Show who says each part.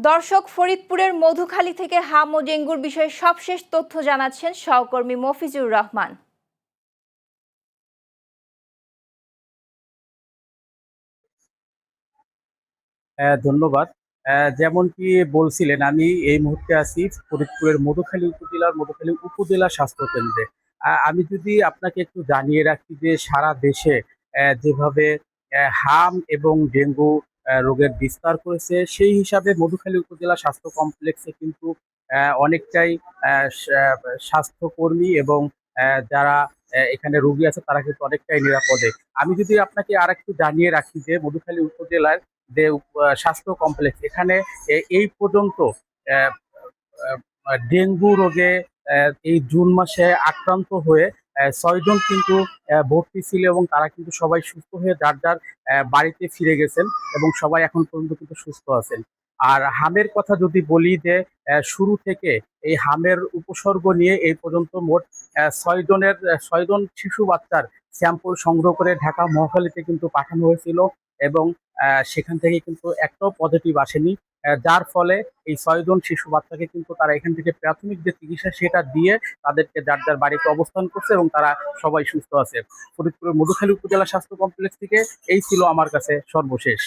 Speaker 1: দর্শক, ফরিদপুরের মধুখালী থেকে হাম ও ডেঙ্গুর বিষয়ে সবশেষ তথ্য জানাচ্ছেন সহকর্মী মফিজুর রহমান।
Speaker 2: ধন্যবাদ। যেমনটি বলছিলেন, আমি এই মুহূর্তে আছি ফরিদপুরের মধুখালী উপজেলা স্বাস্থ্য কেন্দ্রে। আমি যদি আপনাকে একটু জানিয়ে রাখি যে সারা দেশে যেভাবে হাম এবং ডেঙ্গু রোগের বিস্তার করেছে, সেই হিসাবে মধুখালী উপজেলা স্বাস্থ্য কমপ্লেক্সে কিন্তু অনেকটাই স্বাস্থ্যকর্মী এবং যারা এখানে রোগী আছে তারা কিন্তু অনেকটাই নিরাপদে। আমি যদি আপনাকে আর একটু জানিয়ে রাখি যে মধুখালী উপজেলার যে স্বাস্থ্য কমপ্লেক্স, এখানে এই পর্যন্ত আহ, ডেঙ্গু রোগে এই জুন মাসে আক্রান্ত হয়ে 6 জন কিন্তু ভর্তি ছিল এবং তারা কিন্তু সবাই সুস্থ হয়ে যার যার বাড়িতে ফিরে গেছেন এবং সবাই এখন পর্যন্ত কিন্তু সুস্থ আছেন। আর হামের কথা যদি বলি যে শুরু থেকে এই হামের উপসর্গ নিয়ে এই পর্যন্ত মোট 6 জন শিশু বাচ্চার স্যাম্পল সংগ্রহ করে ঢাকা মহাখালীতে কিন্তু পাঠানো হয়েছিল এবং সেখান থেকে কিন্তু একটাও পজিটিভ আসেনি। যার ফলে এই 6 জন শিশু বাচ্চাকে কিন্তু তারা এখান থেকে প্রাথমিক যে চিকিৎসা সেটা দিয়ে তাদেরকে যার যার বাড়িতে অবস্থান করছে এবং তারা সবাই সুস্থ আছে। ফরিদপুরের মধুখালী উপজেলা স্বাস্থ্য কমপ্লেক্স থেকে এই ছিল আমার কাছে সর্বশেষ।